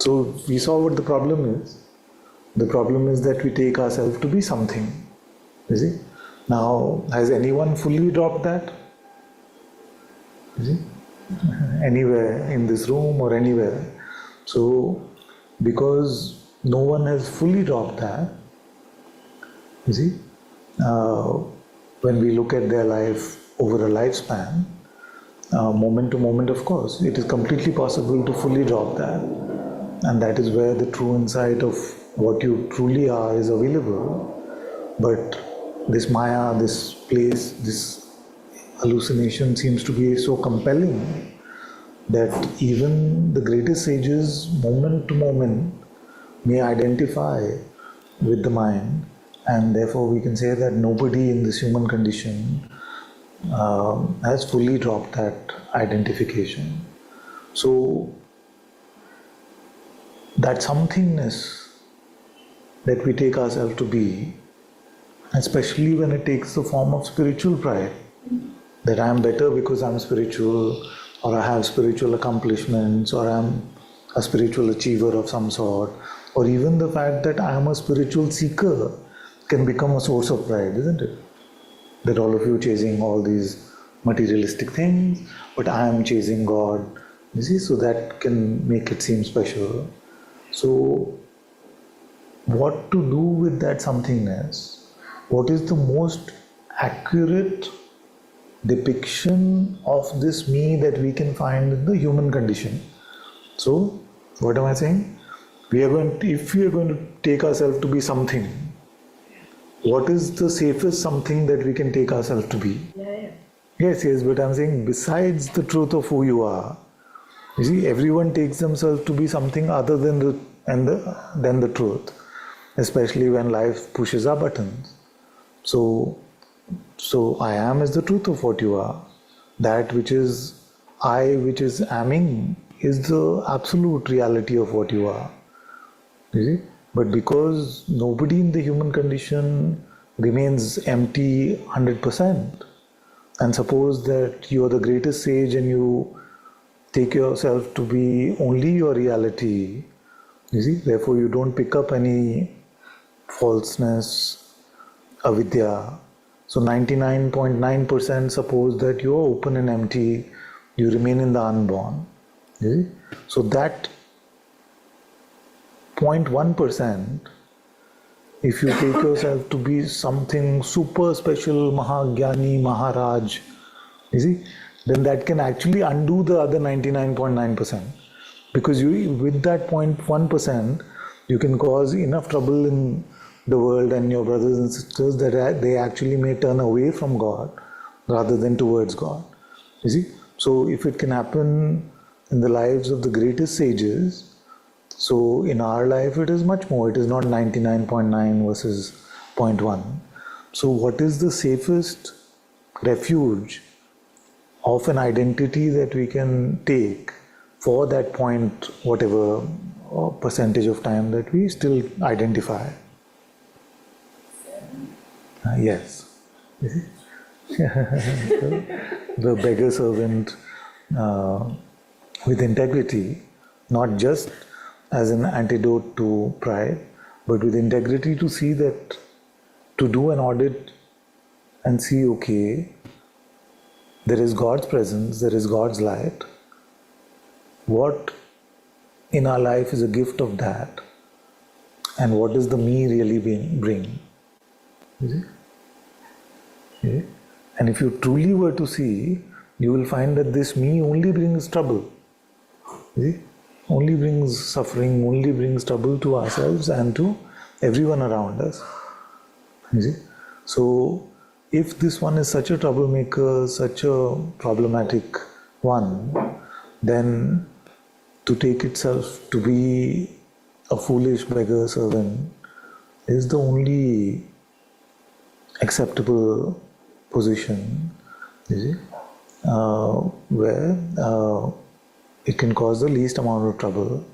So we saw what the problem is. The problem is that we take ourselves to be something. You see? Now, has anyone fully dropped that? You see? Anywhere in this room or anywhere. So, because no one has fully dropped that, you see, when we look at their life over a lifespan, moment to moment, of course, it is completely possible to fully drop that. And that is where the true insight of what you truly are is available. But this Maya, this place, this hallucination seems to be so compelling that even the greatest sages, moment to moment, may identify with the mind, and therefore we can say that nobody in this human condition has fully dropped that identification. So that somethingness that we take ourselves to be, especially when it takes the form of spiritual pride, that I am better because I am spiritual, or I have spiritual accomplishments, or I am a spiritual achiever of some sort, or even the fact that I am a spiritual seeker can become a source of pride, isn't it? That all of you chasing all these materialistic things, but I am chasing God, you see, so that can make it seem special. So, what to do with that somethingness? What is the most accurate depiction of this me that we can find in the human condition? So, what am I saying? If we are going to take ourselves to be something, what is the safest something that we can take ourselves to be? Yes, but I'm saying besides the truth of who you are, you see, everyone takes themselves to be something other than the truth, especially when life pushes our buttons. So I am is the truth of what you are. That which is I, which is aming, is the absolute reality of what you are. You see? But because nobody in the human condition remains empty 100%, and suppose that you are the greatest sage and you take yourself to be only your reality, you see, therefore you don't pick up any falseness, avidya. So 99.9% suppose that you are open and empty, you remain in the unborn. You see? So that 0.1%, if you take yourself to be something super special, Mahagyani, Maharaj, you see, then that can actually undo the other 99.9%. Because with that 0.1%, you can cause enough trouble in the world and your brothers and sisters that they actually may turn away from God rather than towards God. You see? So if it can happen in the lives of the greatest sages, so in our life it is much more. It is not 99.9 versus 0.1. So what is the safest refuge of an identity that we can take for that point, whatever percentage of time that we still identify? Yes. The beggar servant with integrity, not just as an antidote to pride, but with integrity to see that, to do an audit and see, okay, there is God's presence, there is God's light. What in our life is a gift of that? And what does the me really bring? You see? Okay. And if you truly were to see, you will find that this me only brings trouble. You see? Only brings suffering, only brings trouble to ourselves and to everyone around us. You see? So, if this one is such a troublemaker, such a problematic one, then to take itself to be a foolish beggar servant is the only acceptable position, you see, where it can cause the least amount of trouble.